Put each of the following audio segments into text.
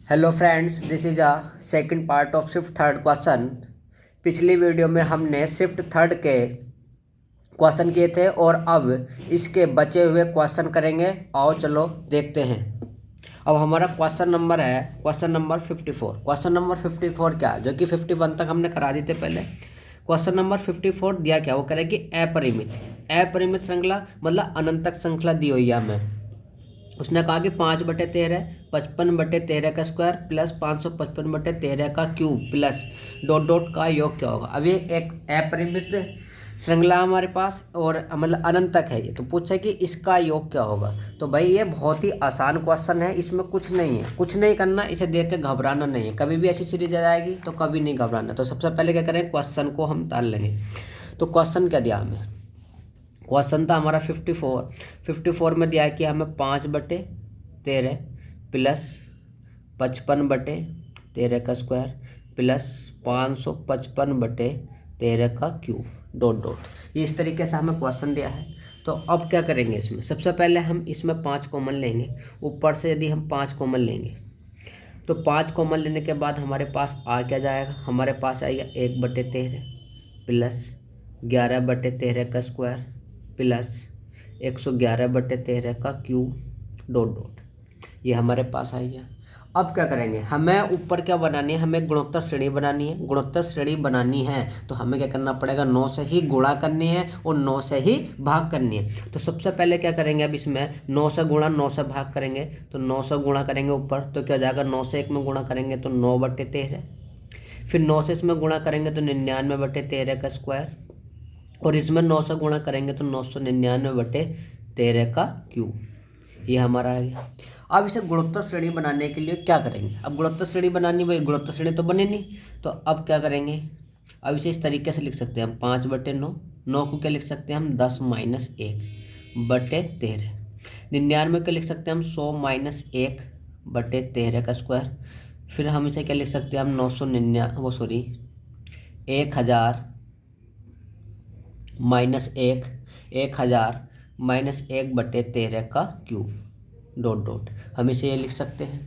Hello friends, this is a second part of shift third question. पिछली video में हमने shift third के question किए थे और अब इसके बचे हुए क्वेश्चन करेंगे। आओ चलो देखते हैं। अब हमारा क्वेश्चन नंबर है क्वेश्चन नंबर 54। क्वेश्चन नंबर 54 क्या, जो कि 51 तक हमने करा दी थे पहले। क्वेश्चन नंबर 54 दिया क्या, वो करेगी अपरिमित श्रृंखला, मतलब अनंत तक श्रृंखला दी हुई है हमें। उसने कहा कि 5/13 55/13 का स्क्वायर प्लस 555/13 का क्यूब प्लस डॉट डॉट का योग क्या होगा। अब ये एक अपरिमित श्रृंखला हमारे पास और मतलब अनंत तक है ये, तो पूछा कि इसका योग क्या होगा। तो भाई ये बहुत ही आसान क्वेश्चन है, इसमें कुछ नहीं है, कुछ नहीं करना, इसे देख के घबराना नहीं है। कभी भी ऐसी सीरीज आ जाएगी तो कभी नहीं घबराना। तो सबसे पहले क्या करें, क्वेश्चन को हम ताल लेंगे। तो क्वेश्चन क्या दिया हमें, क्वेश्चन था हमारा 54 में दिया है कि हमें 5/13 प्लस 55/13 का स्क्वायर प्लस 555/13 का क्यूब डॉट डॉट। ये इस तरीके से हमें क्वेश्चन दिया है। तो अब क्या करेंगे, इसमें सबसे पहले हम इसमें 5 कॉमन लेंगे। ऊपर से यदि हम 5 कॉमन लेंगे तो 5 कॉमन लेने के बाद हमारे पास आ क्या जाएगा, हमारे पास आएगा 1/13 प्लस 11/13 का स्क्वायर प्लस 111/13 का क्यूब डॉट डॉट। ये हमारे पास आई है। अब क्या करेंगे, हमें ऊपर क्या बनानी है, हमें गुणोत्तर श्रेणी बनानी है। गुणोत्तर श्रेणी बनानी है तो हमें क्या करना पड़ेगा, 9 से ही गुणा करनी है और 9 से ही भाग करनी है। तो सबसे पहले क्या करेंगे, अब इसमें 9 से गुणा 9 से भाग करेंगे। तो 9 से गुणा करेंगे ऊपर तो क्या हो जाएगा, 9 से 1 में गुणा करेंगे तो 9/13। फिर 9 से इसमें गुणा करेंगे तो 99/13 का स्क्वायर, और इसमें 9 से गुणा करेंगे तो 999/13 का क्यूब। ये हमारा आ गया। अब इसे गुणोत्तर श्रेणी बनाने के लिए क्या करेंगे, अब गुणोत्तर श्रेणी बनानी, भाई गुणोत्तर श्रेणी तो बने नहीं, तो अब क्या करेंगे, अब इसे इस तरीके से लिख सकते हैं हम 5/9। 9 को क्या लिख सकते हैं हम 10 - 1/13। 99 को लिख सकते हैं हम 100 - 1/13 का स्क्वायर। फिर हम इसे क्या लिख सकते हैं हम 1000 -1/13 का क्यूब डॉट डॉट। हम इसे ये लिख सकते हैं।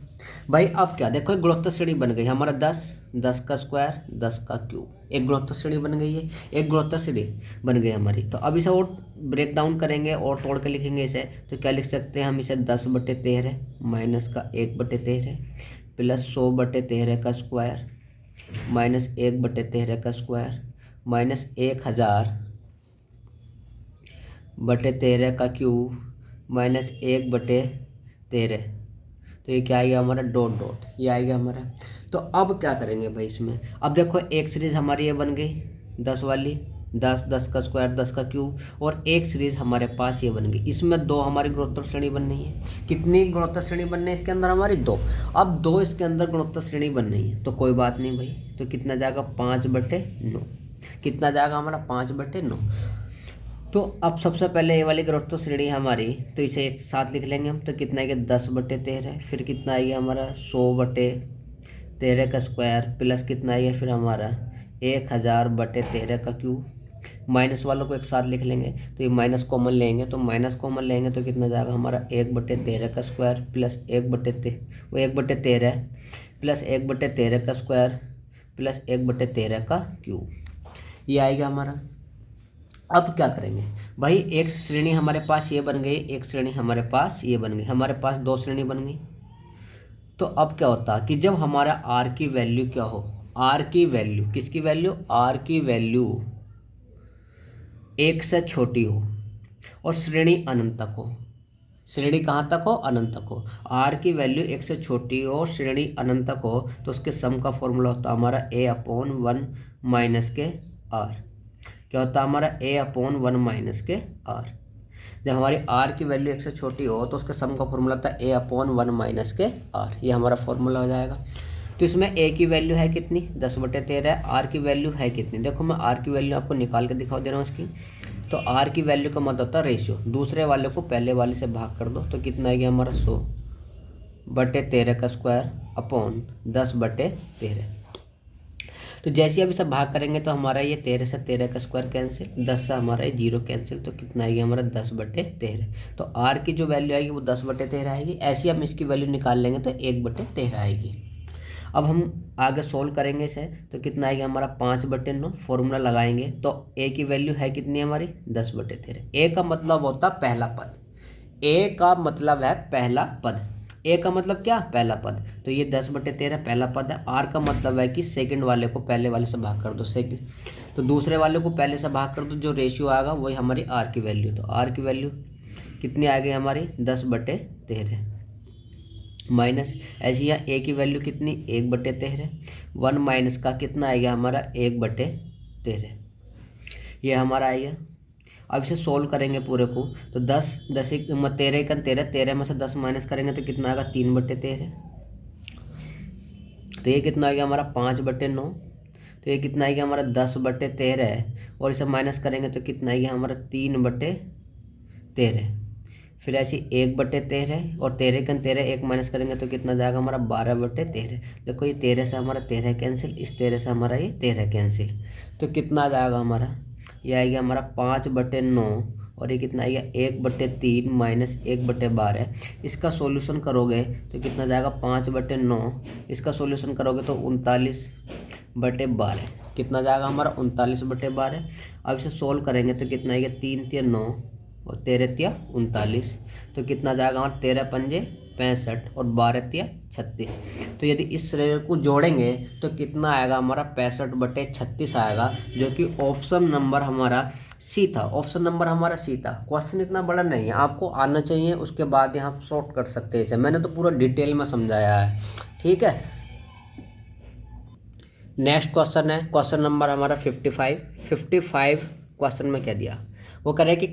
भाई अब क्या देखो, एक गुणोत्तर श्रेणी बन गई हमारा 10 का स्क्वायर 10 का क्यूब, एक गुणोत्तर श्रेणी बन गई है, एक गुणोत्तर श्रेणी बन गई हमारी। तो अब इसे और ब्रेक डाउन करेंगे और तोड़ के लिखेंगे इसे। तो क्या लिख सकते हैं हम इसे 10/13 माइनस का 1/13 प्लस 100/13 का स्क्वायर माइनस 1/13 का स्क्वायर माइनस 1000/13 का क्यूब माइनस 1/13। तो ये क्या आएगा हमारा डॉट डॉट, ये आएगा हमारा। तो अब क्या करेंगे भाई इसमें, अब देखो एक सीरीज हमारी ये बन गई 10 वाली, 10 का स्क्वायर 10 का क्यूब, और एक सीरीज हमारे पास ये बन गई। इसमें 2 हमारी गुणोत्तर श्रेणी बननी है। कितनी गुणोत्तर श्रेणी बननी है इसके अंदर हमारी 2। अब 2 इसके अंदर गुणोत्तर श्रेणी बन रही है तो कोई बात नहीं भाई। तो कितना जाएगा 5/9, कितना जाएगा हमारा 5/9। तो अब सबसे पहले ये वाली गुणोत्तर श्रेणी हमारी, तो इसे एक साथ लिख लेंगे हम। तो कितना आएगा 10/13, फिर कितना आएगा हमारा 100/13 का स्क्वायर प्लस कितना आएगा फिर हमारा 1000/13 का क्यूब। माइनस वालों को एक साथ लिख लेंगे तो ये माइनस कॉमन लेंगे, तो माइनस कॉमन लेंगे तो कितना जाएगा हमारा 1/13 का स्क्वायर प्लस 1/13 प्लस 1/13 का स्क्वायर प्लस 1/13 का क्यूब। ये आएगा हमारा। अब क्या करेंगे भाई, एक श्रेणी हमारे पास ये बन गई, एक श्रेणी हमारे पास ये बन गई, हमारे पास 2 श्रेणी बन गई। तो अब क्या होता है कि जब हमारा आर की वैल्यू क्या हो, आर की वैल्यू, किसकी वैल्यू, आर की वैल्यू 1 से छोटी हो और श्रेणी अनंत तक हो। श्रेणी कहाँ तक हो, अनंत तक हो। आर की वैल्यू 1 से छोटी हो, श्रेणी अनंत तक हो, तो उसके सम का फॉर्मूला होता है हमारा a/1 माइनस के आर। क्या होता है हमारा a/1 माइनस के आर। जब हमारी आर की वैल्यू 1 से छोटी हो तो उसके सम का फॉर्मूला होता है a/1 माइनस के आर। ये हमारा फॉर्मूला हो जाएगा। तो इसमें a की वैल्यू है कितनी 10/13, आर की वैल्यू है कितनी, देखो मैं आर की वैल्यू आपको निकाल के दिखा दे रहा हूँ इसकी। तो आर की वैल्यू का मतलब होता है रेशियो, दूसरे वाले को पहले वाले से भाग कर दो। तो कितना आ गया हमारा 100/13 का स्क्वायर अपॉन 10/13। तो जैसे अभी सब भाग करेंगे तो हमारा ये 13 से 13 का स्क्वायर कैंसिल, 10 से हमारा ये 0 कैंसिल, तो कितना आएगा हमारा 10/13। तो आर की जो वैल्यू आएगी वो 10/13 आएगी। ऐसे हम इसकी वैल्यू निकाल लेंगे तो 1/13 आएगी। अब हम आगे सोल्व करेंगे इसे, तो कितना आएगा हमारा 5/9। फॉर्मूला लगाएंगे तो ए की वैल्यू है कितनी हमारी 10/13। ए का मतलब होता पहला पद, ए का मतलब है पहला पद, ए का मतलब क्या पहला पद, तो ये 10/13 पहला पद है। आर का मतलब है कि सेकंड वाले को पहले वाले से भाग कर दो, सेकंड तो दूसरे वाले को पहले से भाग कर दो, जो रेशियो आएगा वही हमारी आर की वैल्यू। तो आर की वैल्यू कितनी आ गई हमारी 10/13 माइनस, ऐसी यहाँ ए की वैल्यू कितनी 1/13, 1 माइनस का कितना आएगा हमारा 1/13, ये हमारा आएगा। अब इसे सोल्व करेंगे पूरे को, तो 13 में से 10 माइनस करेंगे तो कितना आएगा 3/13, तो ये कितना आ गया हमारा 5/9, तो ये कितना आएगा हमारा 10/13 है, और इसे माइनस करेंगे तो कितना आएगा हमारा 3/13, फिर ऐसी 1/13 और 13 1 माइनस करेंगे तो कितना जाएगा हमारा 12/13। देखो ये 13 से हमारा 13 कैंसिल, इस 13 से हमारा ये 13 कैंसिल, तो कितना आ जाएगा हमारा, ये आएगा हमारा 5/9, और ये कितना आएगा 1/3 माइनस 1/12। इसका सॉल्यूशन करोगे तो कितना जाएगा 5/9, इसका सॉल्यूशन करोगे तो 39/12, कितना जाएगा हमारा 39/12। अब इसे सोल्व करेंगे तो कितना आएगा 3 × 9 और 13 × 39, तो कितना जाएगा हमारा 13 × 5 = 65 और 12 × 36। तो यदि इस श्रेणी को जोड़ेंगे तो कितना आएगा हमारा 65/36 आएगा, जो कि ऑप्शन नंबर हमारा सी था। ऑप्शन नंबर हमारा सी था। क्वेश्चन इतना बड़ा नहीं है, आपको आना चाहिए, उसके बाद यहाँ शॉर्ट कर सकते हैं इसे, मैंने तो पूरा डिटेल में समझाया है, ठीक है। नेक्स्ट क्वेश्चन है क्वेश्चन नंबर हमारा 55 क्वेश्चन में क्या दिया, वो कह रहे हैं कि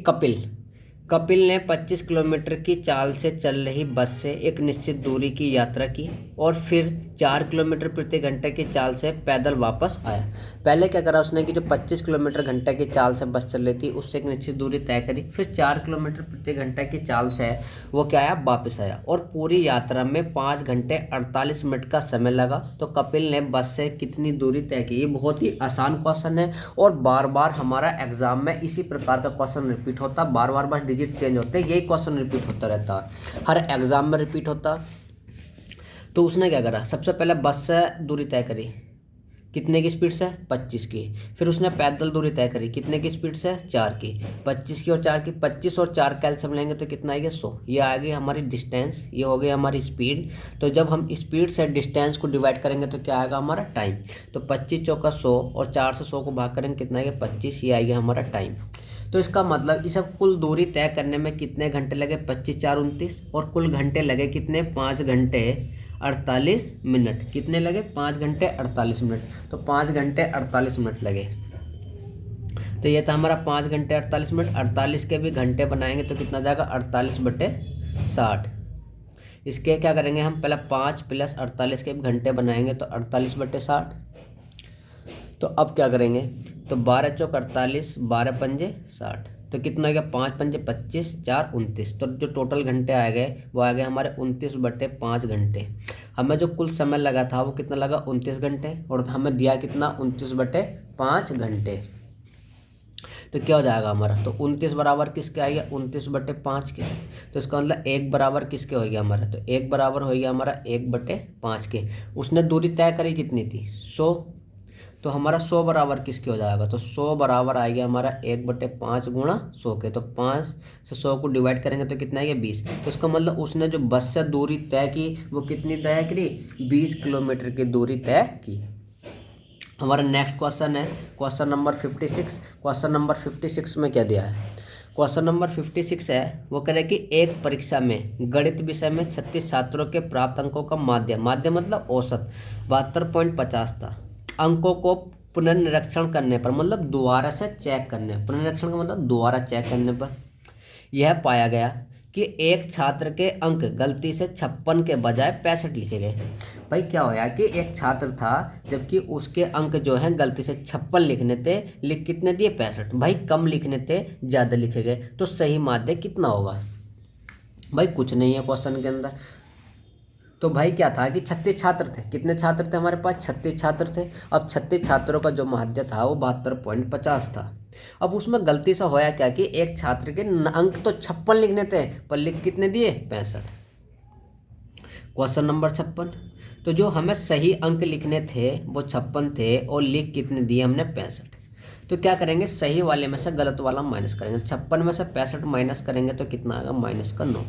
कपिल ने 25 किलोमीटर की चाल से चल रही बस से एक निश्चित दूरी की यात्रा की और फिर 4 किलोमीटर प्रति घंटे की चाल से पैदल वापस आया। पहले क्या करा उसने कि जो 25 किलोमीटर घंटे की चाल से बस चल रही थी उससे एक निश्चित दूरी तय करी, फिर 4 किलोमीटर प्रति घंटे की चाल से वो क्या आया वापस आया, और पूरी यात्रा में 5 घंटे 48 मिनट का समय लगा। तो कपिल ने बस से कितनी दूरी तय की। ये बहुत ही आसान क्वेश्चन है और बार बार हमारा एग्जाम में इसी प्रकार का क्वेश्चन रिपीट होता, बार बार बस डिजिट चेंज होते, यही क्वेश्चन रिपीट होता रहता, हर एग्जाम में रिपीट होता। तो उसने क्या करा, सबसे पहले बस से दूरी तय करी, कितने की स्पीड से 25 की, फिर उसने पैदल दूरी तय करी, कितने की स्पीड से 4 की, 25 की और 4 की, 25 और 4 कैल्सियम लेंगे तो कितना आएगा 100, ये आ गई हमारी डिस्टेंस, ये हो गई हमारी स्पीड। तो जब हम स्पीड से डिस्टेंस को डिवाइड करेंगे तो क्या आएगा हमारा टाइम, तो 25 चौका 100 और 4 से 100 को भाग करेंगे कितना आएगा 25, ये आएगा हमारा टाइम। तो इसका मतलब इस कुल दूरी तय करने में कितने घंटे लगे 25 4 29, और कुल घंटे लगे कितने 5 घंटे 48 मिनट, कितने लगे 5 घंटे 48 मिनट, तो 5 घंटे 48 मिनट लगे। तो ये था हमारा 5 घंटे 48 मिनट, 48 के भी घंटे बनाएंगे तो कितना जाएगा 48/60। इसके क्या करेंगे हम, पहले 5 + 48 के भी घंटे बनाएंगे तो 48/60। तो अब क्या करेंगे, तो 12 चौक 48, 12 पंजे 60, तो कितना आ गया 5 पंजे 25, 4 29, तो जो टोटल घंटे आ गए वो आ गए हमारे 29/5 घंटे। हमें जो कुल समय लगा था वो कितना लगा 29 घंटे, और हमें दिया कितना 29/5 घंटे। तो क्या हो जाएगा हमारा, तो 29 बराबर किसके आ गया 29/5 के, तो इसका मतलब 1 बराबर किसके हो गया हमारा, तो 1 बराबर हो गया हमारा 1/5 के। उसने दूरी तय करी कितनी थी 100, तो हमारा 100 बराबर किसके हो जाएगा, तो 100 बराबर आएगा हमारा 1/5 गुणा 100 के, तो 5 से 100 को डिवाइड करेंगे तो कितना आएगा 20। तो इसका मतलब उसने जो बस से दूरी तय की वो कितनी तय करी 20 किलोमीटर की दूरी तय की। हमारा नेक्स्ट क्वेश्चन है क्वेश्चन नंबर 56। क्वेश्चन नंबर 56 में क्या दिया है, क्वेश्चन नंबर 56 है वो कह रहे कि एक परीक्षा में गणित विषय में 36 छात्रों के प्राप्त अंकों का माध्य मतलब औसत 72.50 था। अंकों को पुनर्निरीक्षण करने पर, मतलब दोबारा से चेक करने, पुनर्निरीक्षण का मतलब दोबारा चेक करने पर यह पाया गया कि एक छात्र के अंक गलती से 56 के बजाय 65 लिखे गए। भाई क्या होया कि एक छात्र था जबकि उसके अंक जो हैं गलती से 56 लिखने थे, लिख कितने दिए 65, भाई कम लिखने थे ज़्यादा लिखे गए, तो सही माध्य कितना होगा। भाई कुछ नहीं है क्वेश्चन के अंदर, तो भाई क्या था कि 36 छात्र थे, कितने छात्र थे हमारे पास 36 छात्र थे। अब 36 छात्रों का जो माध्य था वो 72.50 था। अब उसमें गलती से होया क्या कि एक छात्र के अंक तो 56 लिखने थे पर लिख कितने दिए 65। Question number 56। तो जो हमें सही अंक लिखने थे वो 56 थे और लिख कितने दिए हमने 65। तो क्या करेंगे, सही वाले में से गलत वाला माइनस करेंगे। 56 में से 65 माइनस करेंगे तो कितना आएगा, -9।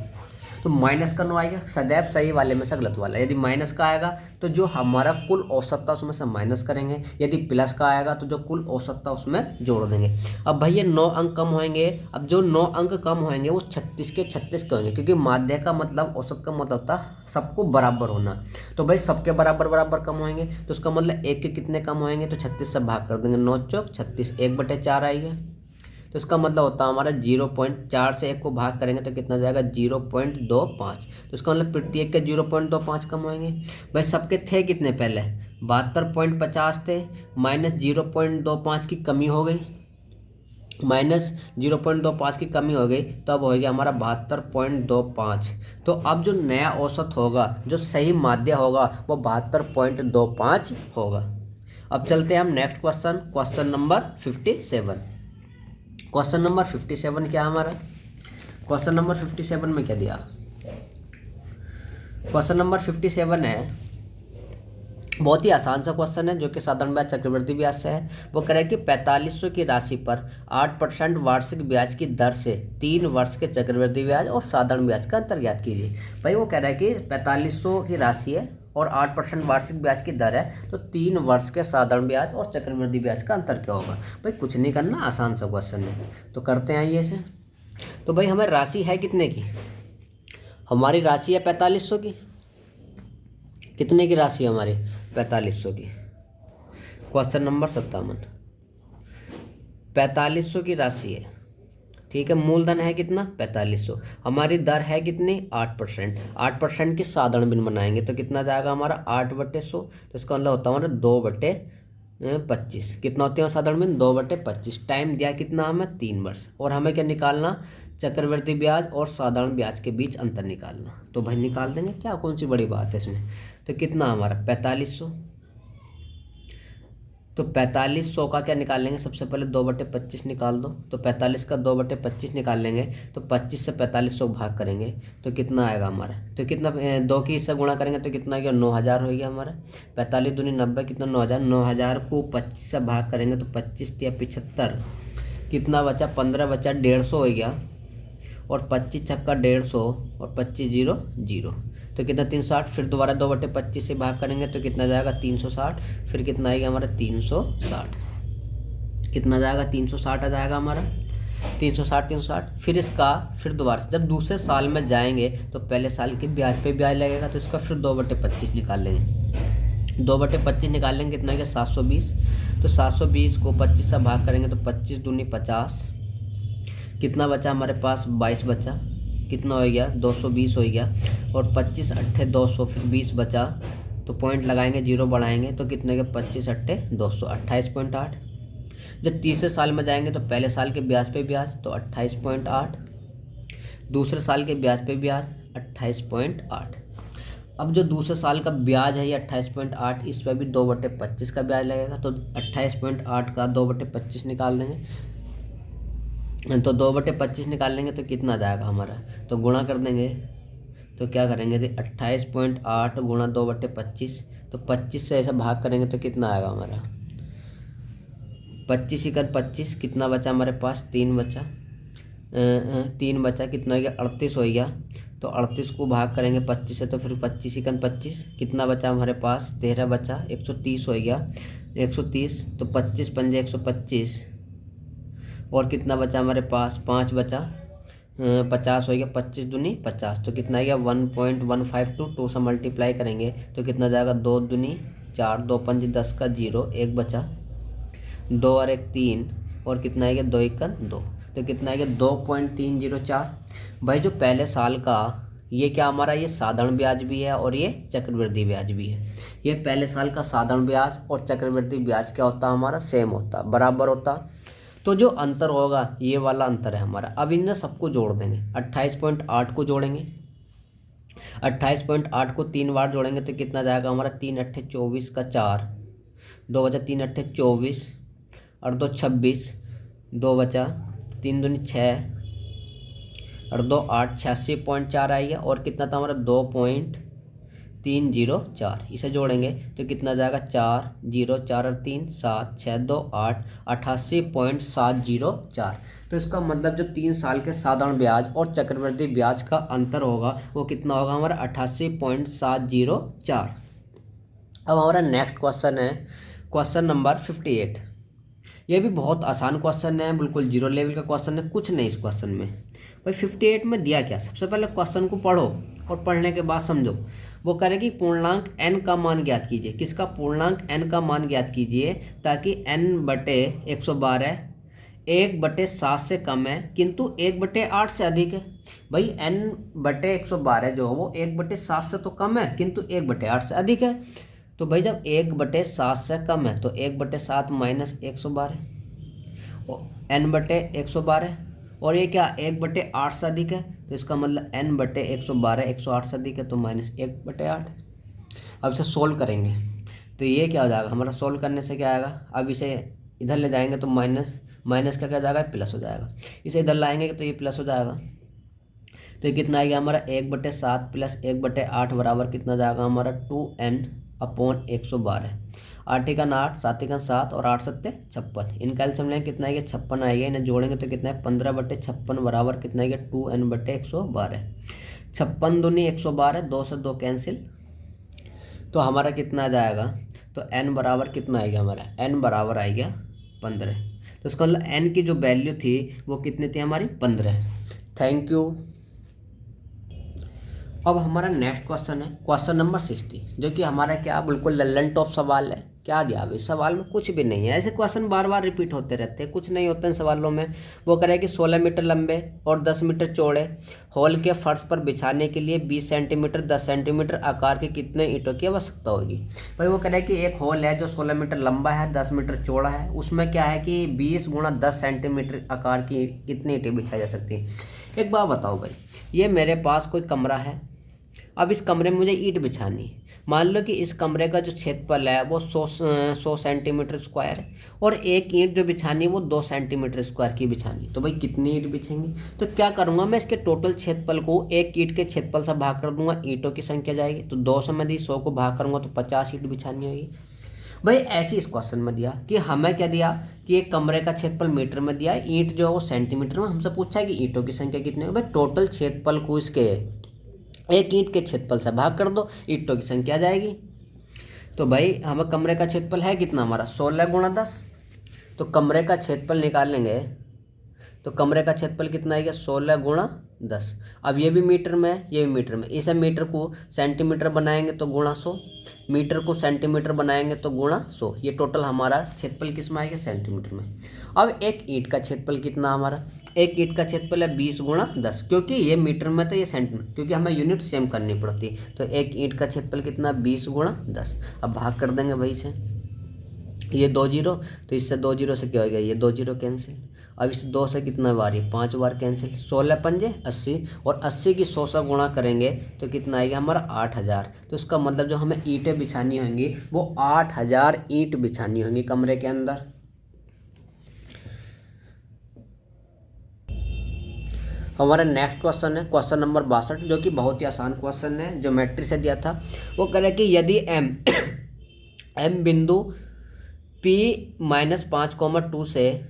तो -9 आएगा, सदैव सही वाले में से गलत वाला। यदि माइनस का आएगा तो जो हमारा कुल औसत था उसमें से माइनस करेंगे, यदि प्लस का आएगा तो जो कुल औसत था उसमें जोड़ देंगे। अब भैया 9 अंक कम होंगे। अब जो 9 अंक कम होंगे वो 36 के 36 के होंगे, क्योंकि माध्य का मतलब, औसत का मतलब होता है सबको बराबर होना। तो भाई सबके बराबर बराबर कम होंगे, तो उसका मतलब एक के कितने कम होंगे, तो 36 से भाग कर देंगे, 9 चौक 36, 1/4 आएगा। तो इसका मतलब होता है हमारा 0.4 से 1 को भाग करेंगे तो कितना जाएगा, 0.25। तो इसका मतलब प्रत्येक के 0.25 कम होंगे। भाई सबके थे कितने पहले, 72.50 थे, -0.25 की कमी हो गई, -0.25 की कमी हो गई, तो अब हो गया हमारा 72.25। तो अब जो नया औसत होगा, जो सही माध्य होगा, वो 72.25 होगा। अब चलते हैं हम next question, question number 57। Question number 57 क्या है हमारा, क्वेश्चन नंबर 57 में क्या दिया, क्वेश्चन नंबर 57 है, बहुत ही आसान सा क्वेश्चन है जो कि साधारण ब्याज चक्रवृद्धि ब्याज से है। वो कह रहा है कि 4500 की राशि पर 8% वार्षिक ब्याज की दर से 3 वर्ष के चक्रवृद्धि ब्याज और साधारण ब्याज का अंतर ज्ञात कीजिए। भाई वो कह रहा है कि 4500 की राशि है और 8% वार्षिक ब्याज की दर है, तो 3 वर्ष के साधारण ब्याज और चक्रवृद्धि ब्याज का अंतर क्या होगा। भाई कुछ नहीं करना, आसान सा क्वेश्चन है, तो करते हैं आइए इसे। तो भाई हमें राशि है कितने की, हमारी राशि है 4500 की। कितने की राशि है हमारी, 4500 की। क्वेश्चन नंबर 57, 4500 की राशि है, ठीक है। मूलधन है कितना, 4500। हमारी दर है कितनी, 8%। 8% की साधारण बिन बनाएंगे तो कितना जाएगा हमारा, 8/100। तो इसका मतलब होता है हमारा 2/25। कितना होती है साधारण बिन, 2/25। टाइम दिया कितना हमें, 3 वर्ष। और हमें क्या निकालना, चक्रवृद्धि ब्याज और साधारण ब्याज के बीच अंतर निकालना। तो भाई निकाल देंगे, क्या कौन सी बड़ी बात है इसमें। तो कितना हमारा 4500, तो 4500 का क्या निकाल लेंगे, सबसे पहले 2/25 निकाल दो। तो 45 का 2/25 निकाल लेंगे, तो 25 से 4500 भाग करेंगे तो कितना आएगा हमारा, तो कितना 2 की इससे गुणा करेंगे तो कितना आ गया, 9000 हो गया हमारा। 45 दूनी 90, कितना 9000। 9000 को 25 से भाग करेंगे तो 25 या 75, कितना बचा, 15 बचा, 150 हो गया। और 25 छक्का 150 और 25 0 0, तो कितना 360। फिर दोबारा 2/25 से भाग करेंगे तो कितना जाएगा, 360। फिर कितना आएगा हमारा, 360। कितना जाएगा, 360 आ जाएगा हमारा, 360 360। फिर इसका फिर दोबारा जब दूसरे साल में जाएंगे तो पहले साल के ब्याज पे ब्याज लगेगा, तो इसका फिर 2/25 निकाल लेंगे। 2/25 निकाल लेंगे, कितना आएगा, 720। तो 720 को 25 से भाग करेंगे तो 25 दूनी 50, कितना बचा हमारे पास, 22 बचा। कितना हो गया, 220 हो गया। और 25 अट्ठे 200, फिर 20 बचा, तो पॉइंट लगाएंगे, 0 बढ़ाएंगे तो कितने के, 25 अट्ठे 200, 28.8। जब तीसरे साल में जाएंगे तो पहले साल के ब्याज पे ब्याज तो 28.8, दूसरे साल के ब्याज पे ब्याज 28.8। अब जो दूसरे साल का ब्याज है ये 28.8, इस पर भी 2/25 का ब्याज लगेगा, तो 28.8 का 2/25 निकाल देंगे। तो 2/25 निकाल लेंगे तो कितना जाएगा हमारा, तो गुणा कर देंगे। तो क्या करेंगे, तो 28.8 गुणा 2/25, तो 25 से ऐसा भाग करेंगे तो कितना आएगा हमारा, 25 इकन 25, कितना बचा हमारे पास, 3 बचा। 3 बचा, कितना हो गया, 38 हो गया। तो 38 को भाग करेंगे 25 से, तो फिर 25 इकन 25, कितना बचा हमारे पास, 13 बचा। 130 हो गया, 130। तो 25 पंजे 125, और कितना बचा हमारे पास, 5 बचा। 50 हो गया, 25 दूनी 50, तो कितना आ गया, 1.152। 2 से मल्टीप्लाई करेंगे तो कितना जाएगा, 2 दूनी 4, 2 पंजे 10 का 0, 1 बचा। 2 और 1 3, और कितना आ गया, 2 एकन 2, तो कितना आ गया, 2.304। भाई जो पहले साल का ये क्या हमारा, ये साधारण ब्याज भी है और ये चक्रवृद्धि ब्याज भी है। ये पहले साल का साधारण ब्याज और चक्रवृद्धि ब्याज क्या होता है हमारा, सेम होता, बराबर होता। तो जो अंतर होगा ये वाला अंतर है हमारा। अब इनमें सबको जोड़ देंगे, 28.8 को जोड़ेंगे, 28.8 को 3 बार जोड़ेंगे तो कितना जाएगा हमारा, 3 अट्ठे 24 का 4, 2 बचा, 3 अट्ठे 24 और 2 26, 2 बचा, 3 दूनी 6 और 2 8, 86.4 आई है। और कितना था हमारा, 2 पॉइंट 3 0 4, इसे जोड़ेंगे तो कितना जाएगा 4 0 4 और 3 7 6 2 8 88.704। तो इसका मतलब जो 3 साल के साधारण ब्याज और चक्रवृद्धि ब्याज का अंतर होगा वो कितना होगा हमारा 88.704। अब हमारा नेक्स्ट क्वेश्चन है क्वेश्चन नंबर 58। ये भी बहुत आसान क्वेश्चन है, बिल्कुल जीरो लेवल का क्वेश्चन है, कुछ नहीं इस क्वेश्चन में। भाई 58 में दिया क्या, सबसे पहले क्वेश्चन को पढ़ो और पढ़ने के बाद समझो। वो कह रहे कि पूर्णांक n का मान ज्ञात कीजिए। किसका, पूर्णांक n का मान ज्ञात कीजिए ताकि n/112 1/7 से कम है किंतु 1/8 से अधिक है। भाई n/112 जो है वो 1/7 से तो कम है किंतु 1/8 से अधिक है। तो भाई जब 1/7 से कम है तो 1/7 माइनस 112 n/112, और ये क्या 1/8 से अधिक है तो इसका मतलब n/112 108 से अधिक है तो माइनस 1/8। अब इसे सोल्व करेंगे तो ये क्या हो जाएगा हमारा, सोल्व करने से क्या आएगा, अब इसे इधर ले जाएंगे तो माइनस का क्या जाएगा, प्लस हो जाएगा। इसे इधर लाएंगे तो ये प्लस हो जाएगा। तो ये कितना आएगा हमारा 1/7 प्लस 1/8 बराबर कितना जाएगा हमारा 2n/112। 8 × 8 7 × 7 और 8 7 56, इनका एलसीएम लेंगे कितना आएगा 56 आएगा। इन्हें जोड़ेंगे तो कितना है 15/56 बराबर कितना आएगा 2n/112। 56 दूनी 112, 2 से 2 कैंसिल, तो हमारा कितना आ जाएगा, तो n बराबर कितना आएगा हमारा, n बराबर आएगा 15। तो इसका मतलब n की जो वैल्यू थी वो कितनी थी हमारी 15। Thank you. अब हमारा नेक्स्ट क्वेश्चन है क्वेश्चन नंबर 60, जो कि हमारा क्या बिल्कुल लल्लन टॉप सवाल है। क्या दिया अभी, सवाल में कुछ भी नहीं है, ऐसे क्वेश्चन बार बार रिपीट होते रहते हैं, कुछ नहीं होते हैं सवालों में। वो कह रहे हैं कि 16 मीटर लंबे और 10 मीटर चौड़े हॉल के फर्श पर बिछाने के लिए 20 सेंटीमीटर 10 सेंटीमीटर आकार के कितने ईंटों की आवश्यकता होगी। भाई वो कह रहे हैं कि एक हॉल है जो 16 मीटर लंबा है 10 मीटर चौड़ा है, उसमें क्या है कि 20 × 10 सेंटीमीटर आकार की कितनी ईंटें बिछाई जा सकती हैं। एक बात बताओ भाई, ये मेरे पास कोई कमरा है, अब इस कमरे में मुझे ईंट बिछानी है। मान लो कि इस कमरे का जो क्षेत्रफल है वो 100 सेंटीमीटर स्क्वायर है और एक ईंट जो बिछानी है वो 2 सेंटीमीटर स्क्वायर की बिछानी। तो भाई कितनी ईंट बिछेंगी, तो क्या करूँगा मैं, इसके टोटल क्षेत्रफल को एक ईंट के क्षेत्रफल से भाग कर दूंगा, ईंटों की संख्या जाएगी। तो 2 से मैं 100 को भाग करूँगा तो 50 ईंट बिछानी होगी। भाई ऐसे इस क्वेश्चन में दिया कि हमें क्या दिया कि एक कमरे का क्षेत्रफल मीटर में दिया है, ईंट जो है वो सेंटीमीटर में, हमसे पूछा है कि ईंटों की संख्या कितनी है। भाई टोटल क्षेत्रफल को इसके एक ईंट के क्षेत्रफल से भाग कर दो, ईंटों की संख्या आ जाएगी। तो भाई हमें कमरे का क्षेत्रफल है कितना हमारा 16 × 10, तो कमरे का क्षेत्रफल निकालेंगे तो कमरे का क्षेत्रफल कितना आएगा 16 × 10। अब ये भी मीटर में है ये भी मीटर में, इसे मीटर को सेंटीमीटर बनाएंगे तो गुणा 100, मीटर को सेंटीमीटर बनाएंगे तो गुणा 100। ये टोटल हमारा क्षेत्रफल किस में आएगा सेंटीमीटर में। अब एक ईंट का क्षेत्रफल कितना हमारा, एक ईंट का क्षेत्रफल है 20 × 10, क्योंकि ये मीटर में तो ये सेंटीमीटर, क्योंकि हमें यूनिट सेम करनी पड़ती। तो एक ईंट का क्षेत्रफल कितना 20 × 10। अब भाग कर देंगे भाई से, ये 2 0, तो इससे 2 0 से क्या हो गया, ये 2 0 कैंसिल। अब इस 2 से कितना बार, ये 5 बार कैंसिल, 16 पंजे 80, और 80 की 100 से गुणा करेंगे तो कितना आएगा हमारा 8000। तो इसका मतलब जो हमें ईंटें बिछानी होंगी वो 8000 ईंट बिछानी होंगी कमरे के अंदर। हमारा नेक्स्ट क्वेश्चन है क्वेश्चन नंबर 62, जो कि बहुत ही आसान क्वेश्चन है, ज्योमेट्री से दिया था। वो कह रहे कि यदि m बिंदु P-5, से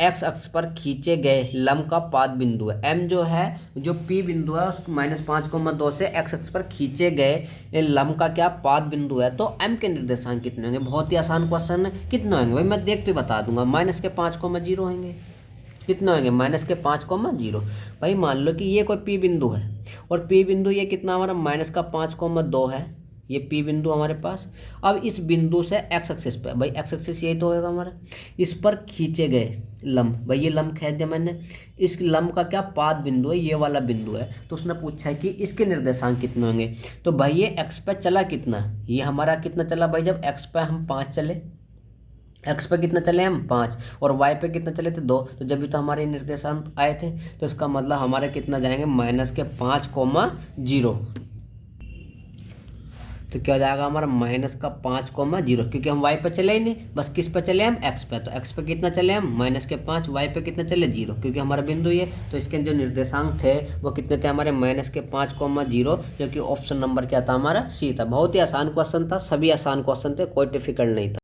x अक्ष पर खींचे गए लंब का पाद बिंदु है। m जो है, जो P बिंदु है उस -5,2 से x अक्ष पर खींचे गए लंब का क्या पाद बिंदु है। तो m के निर्देशांक कितने होंगे, बहुत ही आसान क्वेश्चन है। कितने होंगे भाई मैं देखते बता दूंगा, -5,0 होंगे। कितने होंगे -5,0। भाई मान लो कि ये कोई P बिंदु है और P बिंदु ये कितना हमारा -5,2 है, ये P बिंदु हमारे पास। अब इस बिंदु से x एक्सिस पे, भाई x एक्सिस यही तो होगा हमारा, इस पर खींचे गए लंब, भाई ये लंब खींच दिया मैंने, इस लंब का क्या पाद बिंदु है, ये वाला बिंदु है। तो उसने पूछा है कि इसके निर्देशांक कितने होंगे। तो भाई ये x पे चला कितना, ये हमारा कितना चला भाई, जब x पे हम 5 चले, x पे कितना चले हम 5, और y पे कितना चले थे 2, तो जब भी तो हमारे निर्देशांक आए थे। तो इसका मतलब हमारे कितना जाएंगे -5,0। तो क्या हो जाएगा हमारा -5,0, क्योंकि हम y पे चले ही नहीं, बस किस पे चले हम x पे। तो x पे कितना चले हम -5, y पे कितना चले 0, क्योंकि हमारा बिंदु ये। तो इसके जो निर्देशांक थे वो कितने थे हमारे -5,0, जो कि ऑप्शन नंबर क्या था हमारा सी था। बहुत ही आसान क्वेश्चन था, सभी आसान क्वेश्चन थे, कोई डिफिकल्ट नहीं था।